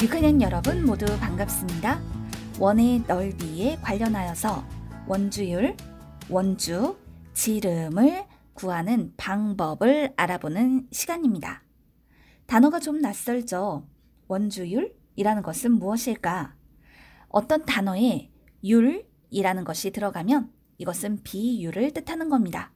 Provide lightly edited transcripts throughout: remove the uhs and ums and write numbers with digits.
유크년 여러분 모두 반갑습니다. 원의 넓이에 관련하여서 원주율, 원주, 지름을 구하는 방법을 알아보는 시간입니다. 단어가 좀 낯설죠? 원주율이라는 것은 무엇일까? 어떤 단어에 율이라는 것이 들어가면 이것은 비율을 뜻하는 겁니다.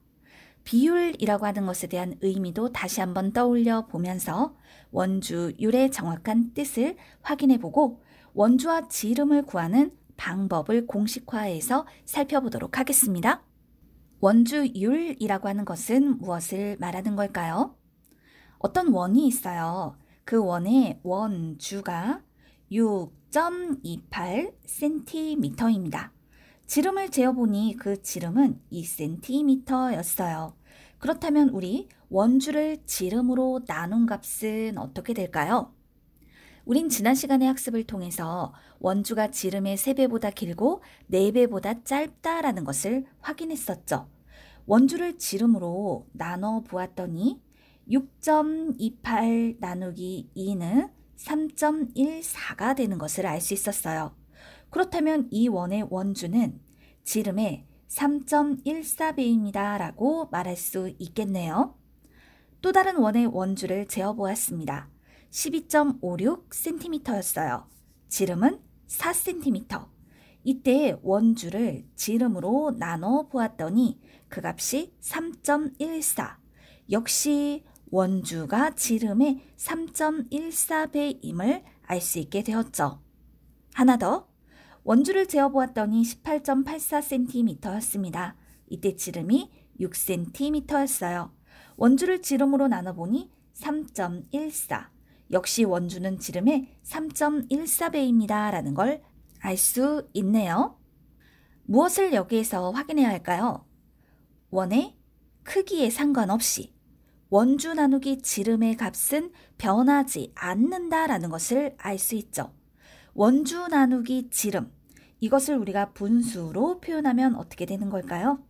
비율이라고 하는 것에 대한 의미도 다시 한번 떠올려 보면서 원주율의 정확한 뜻을 확인해 보고 원주와 지름을 구하는 방법을 공식화해서 살펴보도록 하겠습니다. 원주율이라고 하는 것은 무엇을 말하는 걸까요? 어떤 원이 있어요. 그 원의 원주가 6.28cm입니다. 지름을 재어보니 그 지름은 2cm였어요. 그렇다면 우리 원주를 지름으로 나눈 값은 어떻게 될까요? 우린 지난 시간의 학습을 통해서 원주가 지름의 3배보다 길고 4배보다 짧다라는 것을 확인했었죠. 원주를 지름으로 나눠 보았더니 6.28 나누기 2는 3.14가 되는 것을 알 수 있었어요. 그렇다면 이 원의 원주는 지름의 3.14배입니다 라고 말할 수 있겠네요. 또 다른 원의 원주를 재어보았습니다. 12.56cm였어요. 지름은 4cm. 이때 원주를 지름으로 나눠 보았더니 그 값이 3.14. 역시 원주가 지름의 3.14배임을 알 수 있게 되었죠. 하나 더. 원주를 재어보았더니 18.84cm였습니다. 이때 지름이 6cm였어요. 원주를 지름으로 나눠보니 3.14. 역시 원주는 지름의 3.14배입니다. 라는 걸 알 수 있네요. 무엇을 여기에서 확인해야 할까요? 원의 크기에 상관없이 원주 나누기 지름의 값은 변하지 않는다라는 것을 알 수 있죠. 원주 나누기 지름, 이것을 우리가 분수로 표현하면 어떻게 되는 걸까요?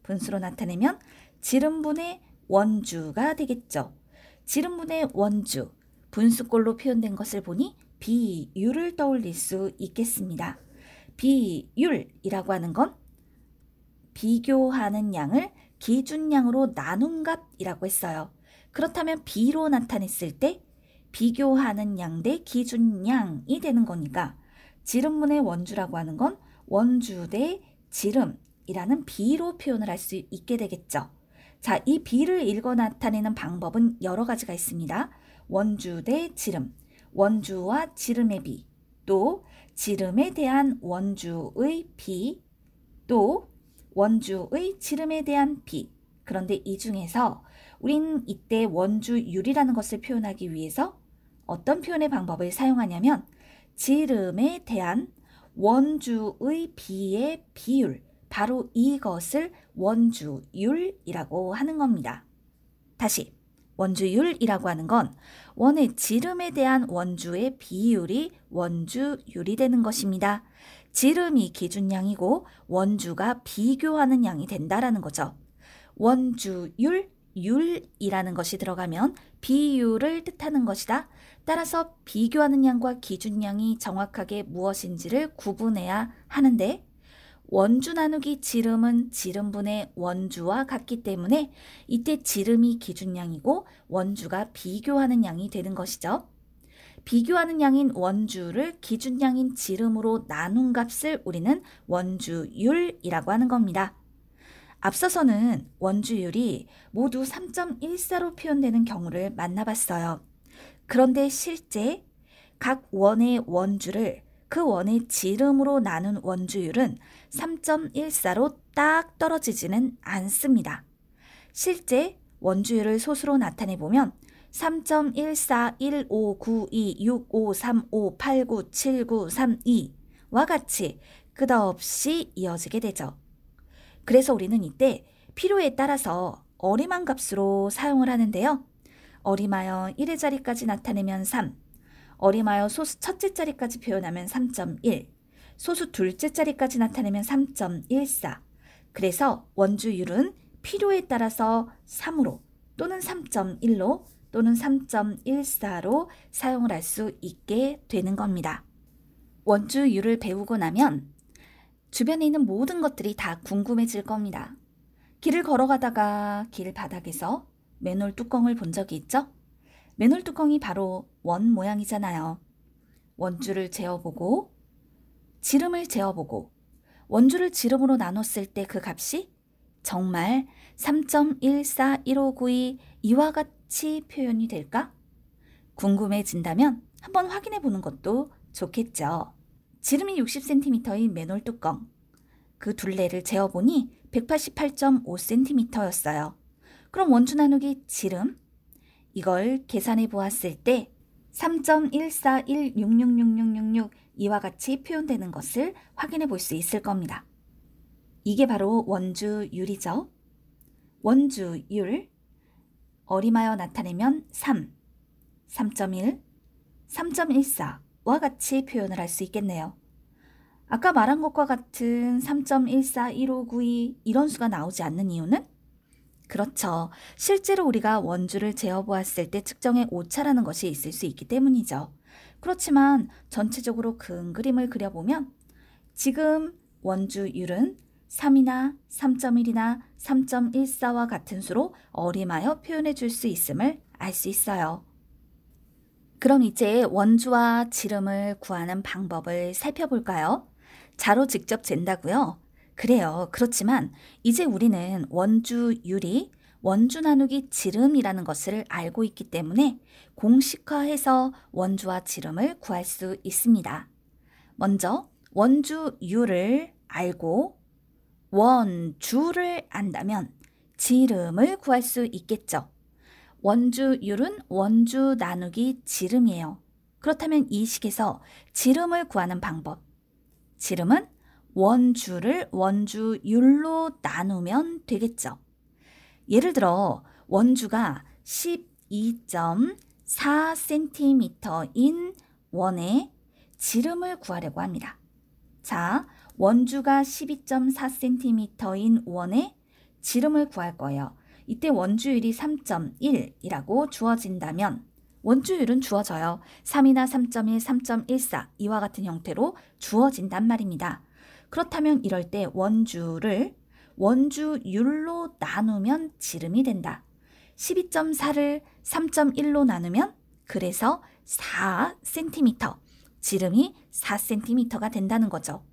분수로 나타내면 지름분의 원주가 되겠죠. 지름분의 원주, 분수꼴로 표현된 것을 보니 비율을 떠올릴 수 있겠습니다. 비율이라고 하는 건 비교하는 양을 기준량으로 나눈 값이라고 했어요. 그렇다면 비로 나타냈을 때 비교하는 양 대 기준량이 되는 거니까 지름분의 원주라고 하는 건 원주 대 지름이라는 비로 표현을 할 수 있게 되겠죠. 자, 이 비를 읽어 나타내는 방법은 여러 가지가 있습니다. 원주 대 지름, 원주와 지름의 비, 또 지름에 대한 원주의 비, 또 원주의 지름에 대한 비. 그런데 이 중에서 우린 이때 원주율이라는 것을 표현하기 위해서 어떤 표현의 방법을 사용하냐면 지름에 대한 원주의 비의 비율, 바로 이것을 원주율이라고 하는 겁니다. 다시, 원주율이라고 하는 건 원의 지름에 대한 원주의 비율이 원주율이 되는 것입니다. 지름이 기준량이고 원주가 비교하는 양이 된다라는 거죠. 원주율, 율이라는 것이 들어가면 비율을 뜻하는 것이다. 따라서 비교하는 양과 기준량이 정확하게 무엇인지를 구분해야 하는데 원주 나누기 지름은 지름분의 원주와 같기 때문에 이때 지름이 기준량이고 원주가 비교하는 양이 되는 것이죠. 비교하는 양인 원주를 기준량인 지름으로 나눈 값을 우리는 원주율이라고 하는 겁니다. 앞서서는 원주율이 모두 3.14로 표현되는 경우를 만나봤어요. 그런데 실제 각 원의 원주를 그 원의 지름으로 나눈 원주율은 3.14로 딱 떨어지지는 않습니다. 실제 원주율을 소수로 나타내보면 3.1415926535897932와 같이 끝없이 이어지게 되죠. 그래서 우리는 이때 필요에 따라서 어림한 값으로 사용을 하는데요. 어림하여 1의 자리까지 나타내면 3, 어림하여 소수 첫째 자리까지 표현하면 3.1, 소수 둘째 자리까지 나타내면 3.14. 그래서 원주율은 필요에 따라서 3으로 또는 3.1로 또는 3.14로 사용을 할 수 있게 되는 겁니다. 원주율을 배우고 나면 주변에 있는 모든 것들이 다 궁금해질 겁니다. 길을 걸어가다가 길 바닥에서 맨홀 뚜껑을 본 적이 있죠? 맨홀 뚜껑이 바로 원 모양이잖아요. 원주를 재어보고 지름을 재어보고 원주를 지름으로 나눴을 때 그 값이 정말 3.141592 이와 같이 표현이 될까? 궁금해진다면 한번 확인해 보는 것도 좋겠죠. 지름이 60cm인 맨홀 뚜껑. 그 둘레를 재어보니 188.5cm였어요. 그럼 원주 나누기 지름, 이걸 계산해 보았을 때 3.14166666 이와 같이 표현되는 것을 확인해 볼 수 있을 겁니다. 이게 바로 원주율이죠. 원주율, 어림하여 나타내면 3, 3.1, 3.14와 같이 표현을 할 수 있겠네요. 아까 말한 것과 같은 3.141592 이런 수가 나오지 않는 이유는? 그렇죠. 실제로 우리가 원주를 재어보았을 때 측정의 오차라는 것이 있을 수 있기 때문이죠. 그렇지만 전체적으로 큰 그림을 그려보면 지금 원주율은 3이나 3.1이나 3.14와 같은 수로 어림하여 표현해 줄 수 있음을 알 수 있어요. 그럼 이제 원주와 지름을 구하는 방법을 살펴볼까요? 자로 직접 잰다고요? 그래요. 그렇지만 이제 우리는 원주율이 원주 나누기 지름이라는 것을 알고 있기 때문에 공식화해서 원주와 지름을 구할 수 있습니다. 먼저 원주율을 알고 원주를 안다면 지름을 구할 수 있겠죠. 원주율은 원주 나누기 지름이에요. 그렇다면 이 식에서 지름을 구하는 방법. 지름은 원주를 원주율로 나누면 되겠죠. 예를 들어 원주가 12.4cm인 원의 지름을 구하려고 합니다. 자, 원주가 12.4cm인 원의 지름을 구할 거예요. 이때 원주율이 3.1이라고 주어진다면 원주율은 주어져요. 3이나 3.1, 3.14 이와 같은 형태로 주어진단 말입니다. 그렇다면 이럴 때 원주를 원주율로 나누면 지름이 된다. 12.4를 3.1로 나누면 그래서 4cm, 지름이 4cm가 된다는 거죠.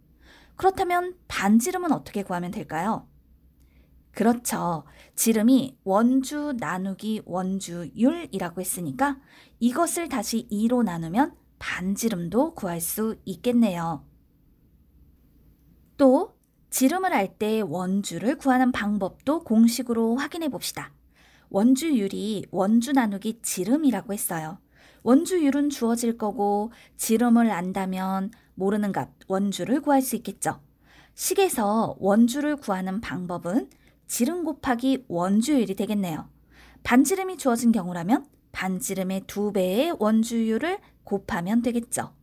그렇다면 반지름은 어떻게 구하면 될까요? 그렇죠. 지름이 원주 나누기 원주율이라고 했으니까 이것을 다시 2로 나누면 반지름도 구할 수 있겠네요. 또 지름을 알 때 원주를 구하는 방법도 공식으로 확인해 봅시다. 원주율이 원주 나누기 지름이라고 했어요. 원주율은 주어질 거고 지름을 안다면 모르는 값 원주를 구할 수 있겠죠. 식에서 원주를 구하는 방법은 지름 곱하기 원주율이 되겠네요. 반지름이 주어진 경우라면 반지름의 2배의 원주율을 곱하면 되겠죠.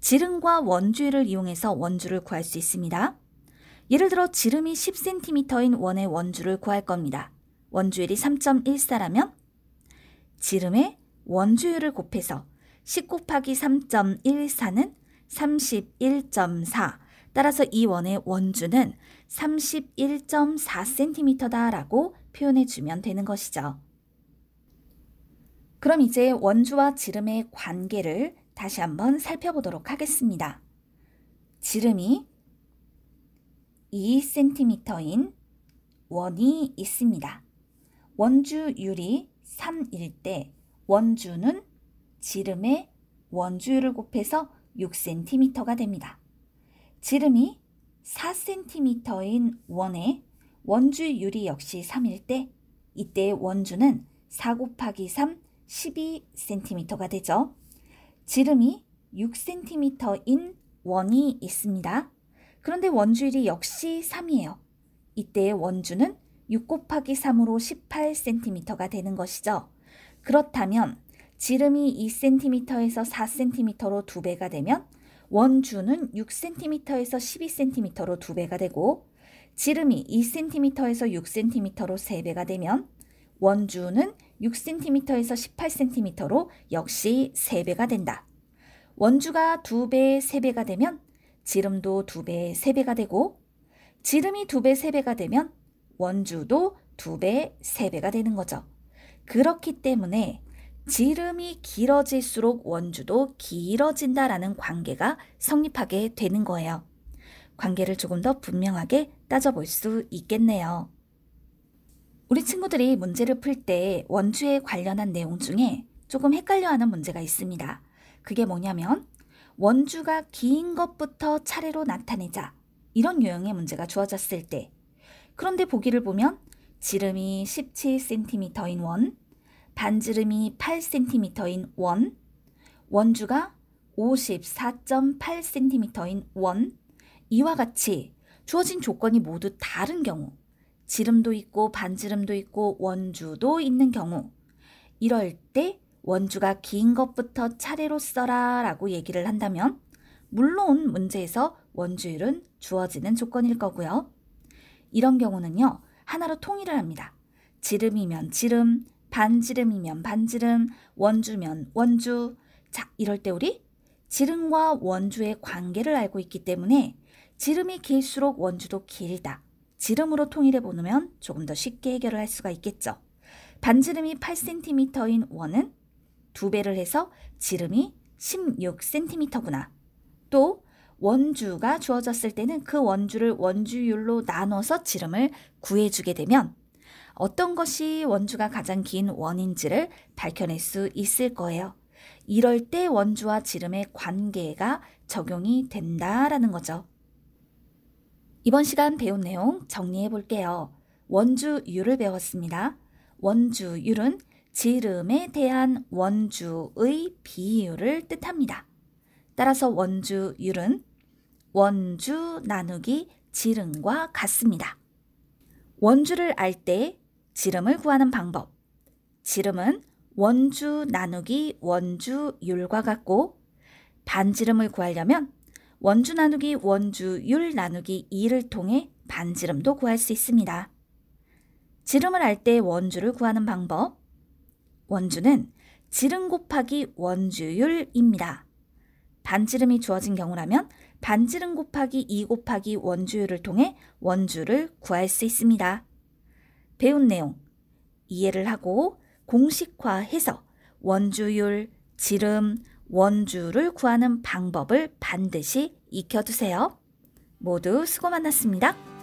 지름과 원주율을 이용해서 원주를 구할 수 있습니다. 예를 들어 지름이 10cm인 원의 원주를 구할 겁니다. 원주율이 3.14라면 지름의 원주율을 곱해서 10 곱하기 3.14는 31.4. 따라서 이 원의 원주는 31.4cm다라고 표현해주면 되는 것이죠. 그럼 이제 원주와 지름의 관계를 다시 한번 살펴보도록 하겠습니다. 지름이 2cm인 원이 있습니다. 원주율이 3일 때 원주는 지름의 원주율을 곱해서 6cm가 됩니다. 지름이 4cm인 원의 원주율이 역시 3일 때 이때 원주는 4 곱하기 3, 12cm가 되죠. 지름이 6cm인 원이 있습니다. 그런데 원주율이 역시 3이에요. 이때 원주는 6 곱하기 3으로 18cm가 되는 것이죠. 그렇다면 지름이 2cm에서 4cm로 2배가 되면 원주는 6cm에서 12cm로 2배가 되고 지름이 2cm에서 6cm로 3배가 되면 원주는 6cm에서 18cm로 역시 3배가 된다. 원주가 2배, 3배가 되면 지름도 2배, 3배가 되고 지름이 2배, 3배가 되면 원주도 2배, 3배가 되는 거죠. 그렇기 때문에 지름이 길어질수록 원주도 길어진다라는 관계가 성립하게 되는 거예요. 관계를 조금 더 분명하게 따져볼 수 있겠네요. 우리 친구들이 문제를 풀 때 원주에 관련한 내용 중에 조금 헷갈려하는 문제가 있습니다. 그게 뭐냐면 원주가 긴 것부터 차례로 나타내자 이런 유형의 문제가 주어졌을 때 그런데 보기를 보면 지름이 17cm인 원, 반지름이 8cm인 원, 원주가 54.8cm인 원, 이와 같이 주어진 조건이 모두 다른 경우, 지름도 있고 반지름도 있고 원주도 있는 경우, 이럴 때 원주가 긴 것부터 차례로 써라 라고 얘기를 한다면 물론 문제에서 원주율은 주어지는 조건일 거고요. 이런 경우는요, 하나로 통일을 합니다. 지름이면 지름, 반지름이면 반지름, 원주면 원주. 자, 이럴 때 우리 지름과 원주의 관계를 알고 있기 때문에 지름이 길수록 원주도 길다. 지름으로 통일해 보면 조금 더 쉽게 해결을 할 수가 있겠죠. 반지름이 8cm인 원은 2배를 해서 지름이 16cm구나. 또 원주가 주어졌을 때는 그 원주를 원주율로 나눠서 지름을 구해주게 되면 어떤 것이 원주가 가장 긴 원인지를 밝혀낼 수 있을 거예요. 이럴 때 원주와 지름의 관계가 적용이 된다라는 거죠. 이번 시간 배운 내용 정리해 볼게요. 원주율을 배웠습니다. 원주율은 지름에 대한 원주의 비율을 뜻합니다. 따라서 원주율은 원주 나누기 지름과 같습니다. 원주를 알 때 지름을 구하는 방법. 지름은 원주 나누기 원주율과 같고 반지름을 구하려면 원주 나누기 원주율 나누기 2를 통해 반지름도 구할 수 있습니다. 지름을 알 때 원주를 구하는 방법. 원주는 지름 곱하기 원주율입니다. 반지름이 주어진 경우라면 반지름 곱하기 2 곱하기 원주율을 통해 원주를 구할 수 있습니다. 배운 내용 이해를 하고 공식화해서 원주율, 지름, 원주를 구하는 방법을 반드시 익혀두세요. 모두 수고 많았습니다.